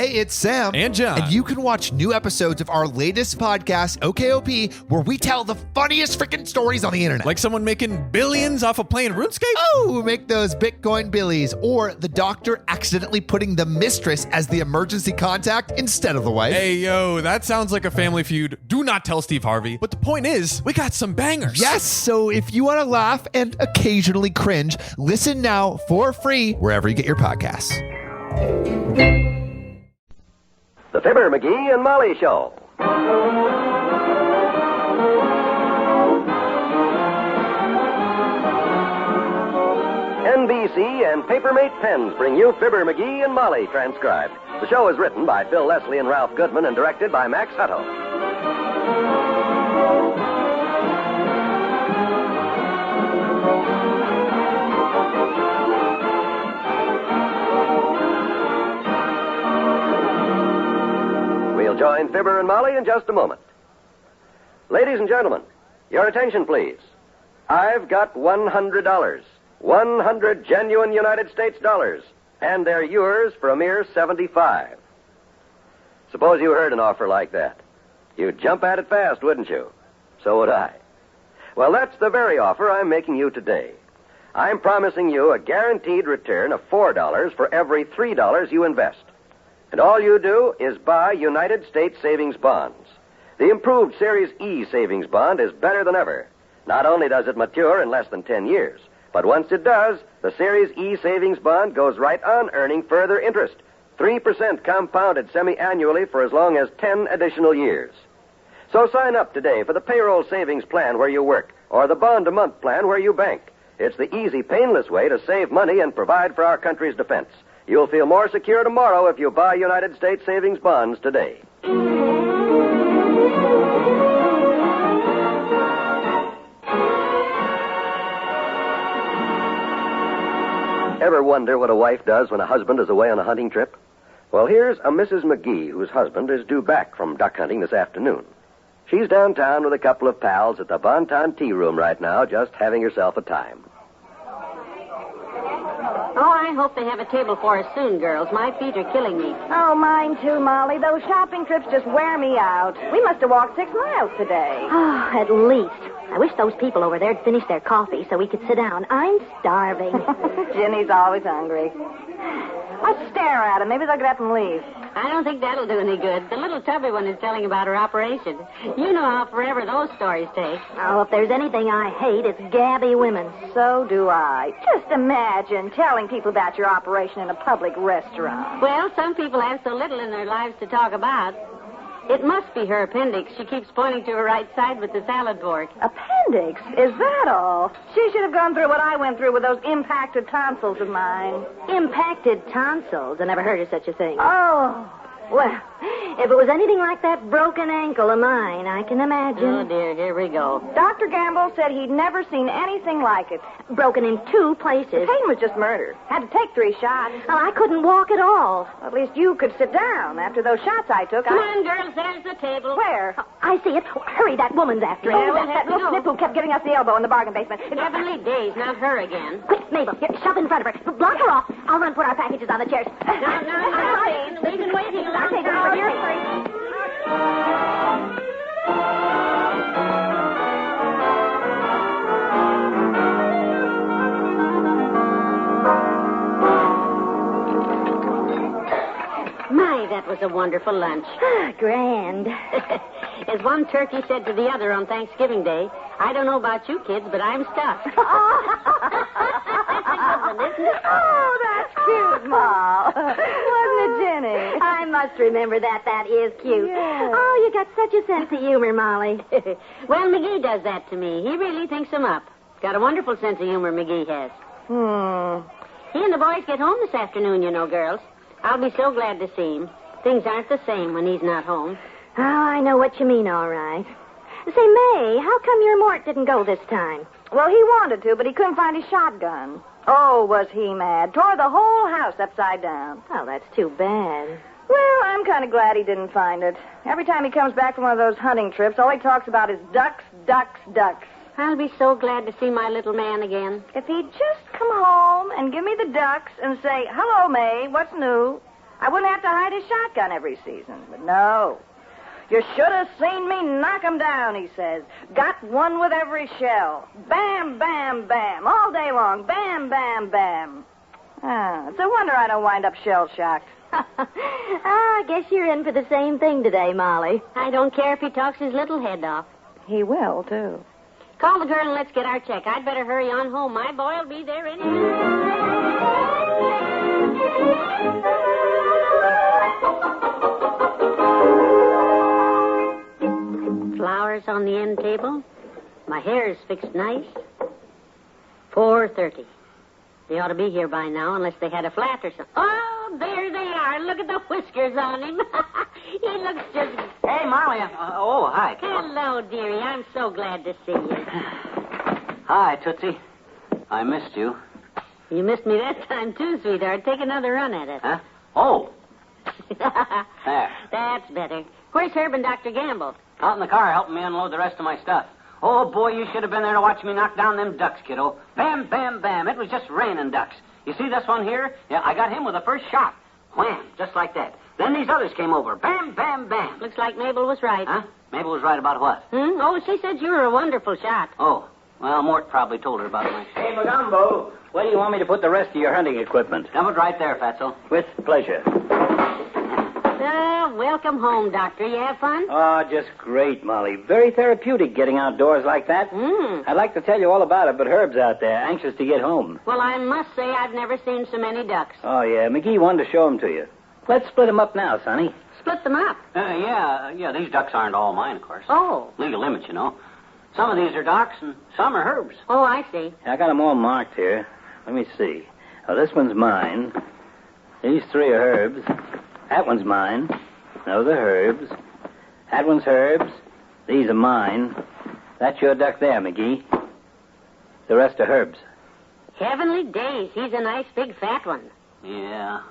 Hey, it's Sam. And John. And you can watch new episodes of our latest podcast, OKOP, where we tell the funniest freaking stories on the internet. Like someone making billions off of playing RuneScape? Oh, make those Bitcoin billies. Or the doctor accidentally putting the mistress as the emergency contact instead of the wife. Hey, yo, that sounds like a family feud. Do not tell Steve Harvey. But the point is, we got some bangers. Yes, so if you want to laugh and occasionally cringe, listen now for free wherever you get your podcasts. The Fibber, McGee, and Molly Show. NBC and Papermate Pens bring you Fibber, McGee, and Molly transcribed. The show is written by Phil Leslie and Ralph Goodman and directed by Max Hutto. We'll join Fibber and Molly in just a moment. Ladies and gentlemen, your attention, please. I've got $100. 100 genuine United States dollars. And they're yours for a mere $75. Suppose you heard an offer like that. You'd jump at it fast, wouldn't you? So would I. Well, that's the very offer I'm making you today. I'm promising you a guaranteed return of $4 for every $3 you invest. And all you do is buy United States savings bonds. The improved Series E savings bond is better than ever. Not only does it mature in less than 10 years, but once it does, the Series E savings bond goes right on earning further interest. 3% compounded semi-annually for as long as 10 additional years. So sign up today for the payroll savings plan where you work, or the bond-a-month plan where you bank. It's the easy, painless way to save money and provide for our country's defense. You'll feel more secure tomorrow if you buy United States savings bonds today. Ever wonder what a wife does when a husband is away on a hunting trip? Well, here's a Mrs. McGee whose husband is due back from duck hunting this afternoon. She's downtown with a couple of pals at the Bonton Tea Room right now, just having herself a time. Oh, I hope they have a table for us soon, girls. My feet are killing me. Oh, mine too, Molly. Those shopping trips just wear me out. We must have walked 6 miles today. Oh, at least. I wish those people over there had finished their coffee so we could sit down. I'm starving. Ginny's always hungry. Let's stare at him. Maybe they'll get up and leave. I don't think that'll do any good. The little tubby one is telling about her operation. You know how forever those stories take. Oh, if there's anything I hate, it's gabby women. So do I. Just imagine telling people about your operation in a public restaurant. Well, some people have so little in their lives to talk about. It must be her appendix. She keeps pointing to her right side with the salad fork. Appendix? Is that all? She should have gone through what I went through with those impacted tonsils of mine. Impacted tonsils? I never heard of such a thing. Oh. Well, if it was anything like that broken ankle of mine, I can imagine. Oh, dear, here we go. Dr. Gamble said he'd never seen anything like it. Broken in 2 places. The pain was just murder. Had to take 3 shots. Well, I couldn't walk at all. At least you could sit down. After those shots I took, Come on, girls, there's the table. Where? I see it. Hurry, that woman's after it. Oh, that little snip who kept giving us the elbow in the bargain basement. Heavenly days, not her again. Quick, Mabel, here, shove in front of her. Block her off. I'll run put our packages on the chairs. No, we've been waiting. I'll take her over here. My, that was a wonderful lunch. Grand. As one turkey said to the other on Thanksgiving Day, I don't know about you kids, but I'm stuffed. Oh, that's cute, Ma. Wasn't it, Jenny? I must remember that. That is cute. Yes. Oh, you got such a sense of humor, Molly. Well, McGee does that to me. He really thinks him up. Got a wonderful sense of humor, McGee has. He and the boys get home this afternoon, you know, girls. I'll be so glad to see him. Things aren't the same when he's not home. Oh, I know what you mean, all right. Say, May, how come your Mort didn't go this time? Well, he wanted to, but he couldn't find his shotgun. Oh, was he mad. Tore the whole house upside down. Oh, that's too bad. Well, I'm kind of glad he didn't find it. Every time he comes back from one of those hunting trips, all he talks about is ducks, ducks, ducks. I'll be so glad to see my little man again. If he'd just come home and give me the ducks and say, hello, May, what's new? I wouldn't have to hide his shotgun every season. But no. You should have seen me knock 'em down, he says. Got one with every shell. Bam, bam, bam. All day long. Bam, bam, bam. It's a wonder I don't wind up shell-shocked. I guess you're in for the same thing today, Molly. I don't care if he talks his little head off. He will, too. Call the girl and let's get our check. I'd better hurry on home. My boy will be there any Flowers on the end table. My hair is fixed nice. 4:30. They ought to be here by now unless they had a flat or something. Oh, there they are. Look at the whiskers on him. He looks just... Hey, Molly. Hi. Hello, dearie. I'm so glad to see you. Hi, Tootsie. I missed you. You missed me that time, too, sweetheart. Take another run at it. Huh? Oh. There. That's better. Where's Herb and Dr. Gamble? Out in the car helping me unload the rest of my stuff. Oh, boy, you should have been there to watch me knock down them ducks, kiddo. Bam, bam, bam. It was just raining ducks. You see this one here? Yeah, I got him with the first shot. Wham, just like that. Then these others came over. Bam, bam, bam. Looks like Mabel was right. Huh? Mabel was right about what? Oh, she said you were a wonderful shot. Oh, well, Mort probably told her about my... Hey, Magumbo, where do you want me to put the rest of your hunting equipment? Dump it right there, Fatso. With pleasure. Welcome home, Doctor. You have fun? Oh, just great, Molly. Very therapeutic getting outdoors like that. I'd like to tell you all about it, but Herb's out there, anxious to get home. Well, I must say I've never seen so many ducks. Oh, yeah. McGee wanted to show them to you. Let's split them up now, Sonny. Split them up? Yeah, these ducks aren't all mine, of course. Oh. Legal limits, you know. Some of these are Doc's and some are Herb's. Oh, I see. I got them all marked here. Let me see. Oh, this one's mine. These three are Herb's. That one's mine. Those are Herb's. That one's Herb's. These are mine. That's your duck there, McGee. The rest are Herb's. Heavenly days. He's a nice, big, fat one. Yeah.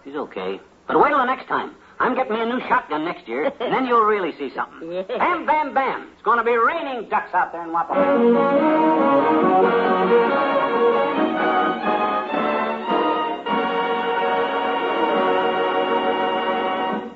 He's okay. But wait till the next time. I'm getting me a new shotgun next year, and then you'll really see something. Yeah. Bam, bam, bam. It's going to be raining ducks out there in Wappo.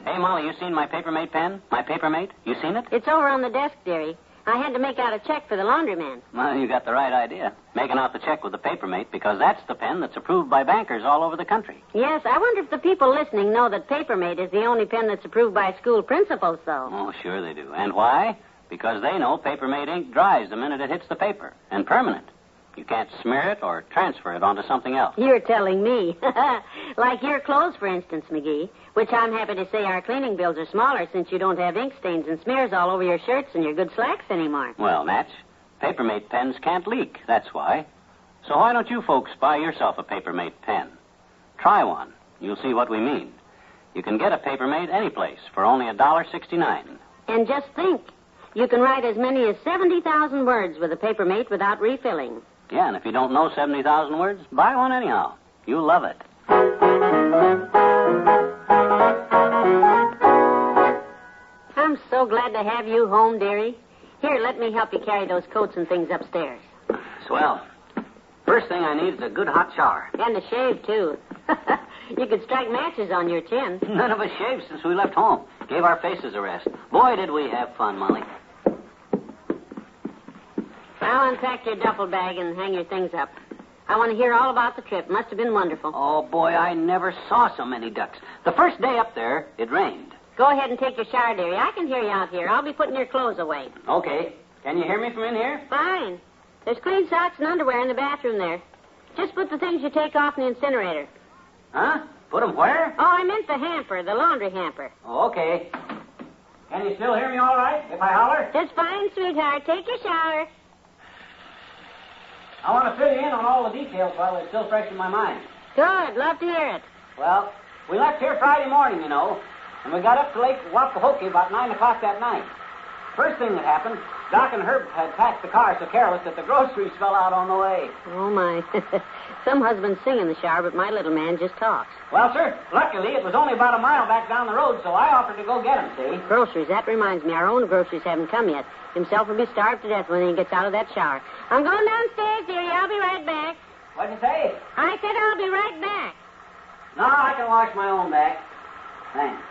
Hey, Molly, you seen my papermate pen? My papermate? You seen it? It's over on the desk, dearie. I had to make out a check for the laundryman. Well, you got the right idea. Making out the check with the papermate, because that's the pen that's approved by bankers all over the country. Yes, I wonder if the people listening know that Papermate is the only pen that's approved by school principals, though. Oh, sure they do. And why? Because they know Papermate ink dries the minute it hits the paper. And permanent. You can't smear it or transfer it onto something else. You're telling me. Like your clothes, for instance, McGee, which I'm happy to say our cleaning bills are smaller since you don't have ink stains and smears all over your shirts and your good slacks anymore. Well, Natch, Papermate pens can't leak. That's why. So why don't you folks buy yourself a Papermate pen? Try one. You'll see what we mean. You can get a Papermate any place for only $1.69. And just think, you can write as many as 70,000 words with a Papermate without refilling. Yeah, and if you don't know 70,000 words, buy one anyhow. You'll love it. I'm so glad to have you home, dearie. Here, let me help you carry those coats and things upstairs. Swell. First thing I need is a good hot shower. And a shave, too. You could strike matches on your chin. None of us shaved since we left home. Gave our faces a rest. Boy, did we have fun, Molly. I'll unpack your duffel bag and hang your things up. I want to hear all about the trip. Must have been wonderful. Oh, boy, I never saw so many ducks. The first day up there, it rained. Go ahead and take your shower, dearie. I can hear you out here. I'll be putting your clothes away. Okay. Can you hear me from in here? Fine. There's clean socks and underwear in the bathroom there. Just put the things you take off in the incinerator. Huh? Put them where? Oh, I meant the hamper, the laundry hamper. Oh, okay. Can you still hear me all right if I holler? Just fine, sweetheart. Take your shower. I want to fill you in on all the details while they're still fresh in my mind. Good. Love to hear it. Well, we left here Friday morning, you know, and we got up to Lake Wapahokee about 9 o'clock that night. First thing that happened, Doc and Herb had packed the car so careless that the groceries fell out on the way. Oh, my. Some husbands sing in the shower, but my little man just talks. Well, sir, luckily it was only about a mile back down the road, so I offered to go get him, see? Groceries. That reminds me. Our own groceries haven't come yet. Himself will be starved to death when he gets out of that shower. I'm going downstairs, dearie. I'll be right back. What'd you say? I said I'll be right back. No, I can wash my own back. Thanks.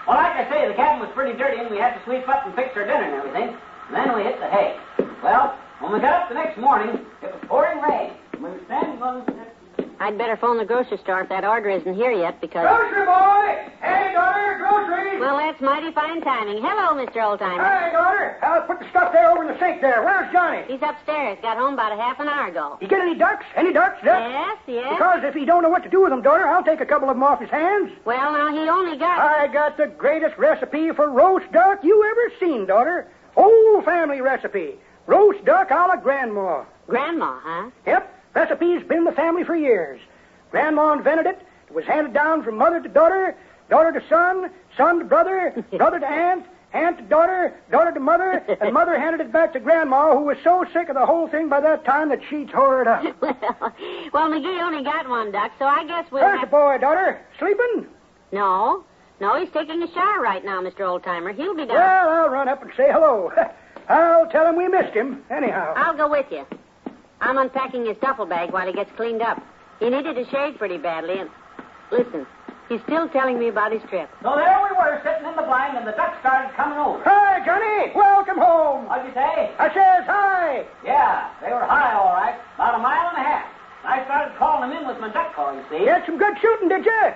Well, like I say, the cabin was pretty dirty, and we had to sweep up and fix our dinner and everything. And then we hit the hay. Well, when we got up the next morning, it was pouring rain. We were standing on the... I'd better phone the grocery store if that order isn't here yet, because... Grocery boy! Hey, daughter, groceries! Well, that's mighty fine timing. Hello, Mr. Oldtimer. Hey, daughter, I'll put the stuff there over in the sink there. Where's Johnny? He's upstairs. Got home about a half an hour ago. You get any ducks? Any ducks? Yes, yes. Because if he don't know what to do with them, daughter, I'll take a couple of them off his hands. Well, now, he only got... I got the greatest recipe for roast duck you ever seen, daughter. Old family recipe. Roast duck a la Grandma. Grandma, huh? Yep. Recipe's been in the family for years. Grandma invented it. It was handed down from mother to daughter, daughter to son, son to brother, brother to aunt, aunt to daughter, daughter to mother, and mother handed it back to Grandma, who was so sick of the whole thing by that time that she tore it up. well, McGee only got one duck, so I guess we'll Where's the boy, daughter? Sleeping? No, he's taking a shower right now, Mr. Oldtimer. He'll be down. Well, I'll run up and say hello. I'll tell him we missed him, anyhow. I'll go with you. I'm unpacking his duffel bag while he gets cleaned up. He needed a shave pretty badly, and... Listen, he's still telling me about his trip. So there we were, sitting in the blind, and the ducks started coming over. Hi, Johnny. Welcome home. What'd you say? I says hi. Yeah, they were high, all right. About a mile and a half. I started calling them in with my duck call, you see. You had some good shooting, did you?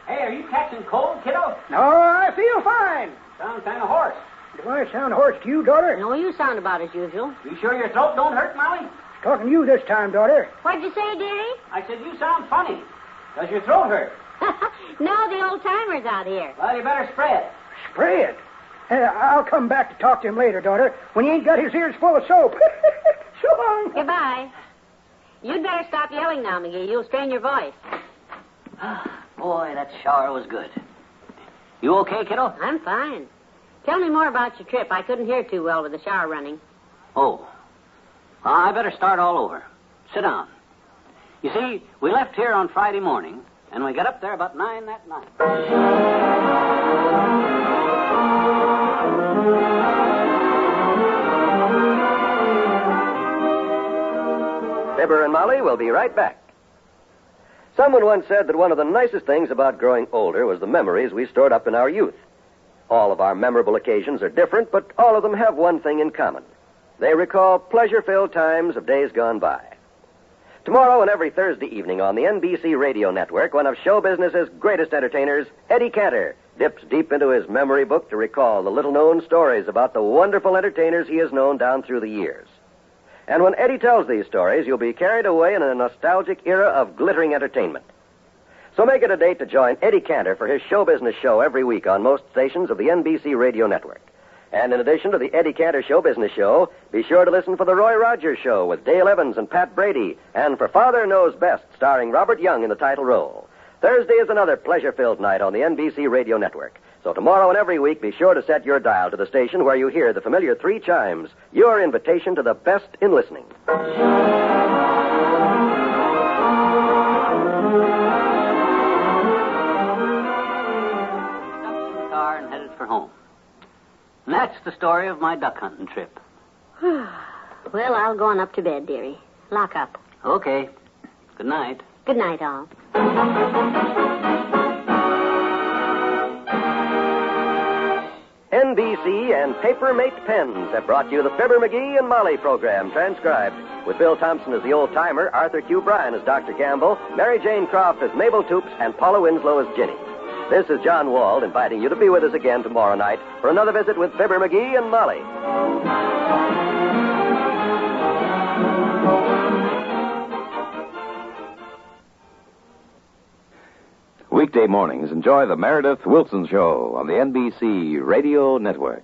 Hey, are you catching cold, kiddo? No, I feel fine. Sound kind of hoarse. Do I sound hoarse to you, daughter? No, you sound about as usual. You sure your throat don't hurt, Molly? Talking to you this time, daughter. What'd you say, dearie? I said, you sound funny. Does your throat hurt? No, the Old-Timer's out here. Well, you better spray it. Spray it. I'll come back to talk to him later, daughter, when he ain't got his ears full of soap. So long. Goodbye. You'd better stop yelling now, McGee. You'll strain your voice. Boy, that shower was good. You okay, kiddo? I'm fine. Tell me more about your trip. I couldn't hear too well with the shower running. Oh. Well, I better start all over. Sit down. You see, we left here on Friday morning, and we got up there about 9 that night. Fibber and Molly will be right back. Someone once said that one of the nicest things about growing older was the memories we stored up in our youth. All of our memorable occasions are different, but all of them have one thing in common. They recall pleasure-filled times of days gone by. Tomorrow and every Thursday evening on the NBC radio network, one of show business's greatest entertainers, Eddie Cantor, dips deep into his memory book to recall the little-known stories about the wonderful entertainers he has known down through the years. And when Eddie tells these stories, you'll be carried away in a nostalgic era of glittering entertainment. So make it a date to join Eddie Cantor for his show business show every week on most stations of the NBC radio network. And in addition to the Eddie Cantor Show Business Show, be sure to listen for the Roy Rogers Show with Dale Evans and Pat Brady, and for Father Knows Best, starring Robert Young in the title role. Thursday is another pleasure-filled night on the NBC radio network. So tomorrow and every week, be sure to set your dial to the station where you hear the familiar 3 chimes, your invitation to the best in listening. Got in the car and headed for home. And that's the story of my duck hunting trip. Well, I'll go on up to bed, dearie. Lock up. Okay. Good night. Good night, all. NBC and Papermate Pens have brought you the Fibber, McGee, and Molly program, transcribed with Bill Thompson as the old-timer, Arthur Q. Bryan as Dr. Gamble, Mary Jane Croft as Mabel Toops, and Paula Winslow as Ginny. This is John Wald inviting you to be with us again tomorrow night for another visit with Fibber, McGee, and Molly. Weekday mornings, enjoy the Meredith Wilson Show on the NBC Radio Network.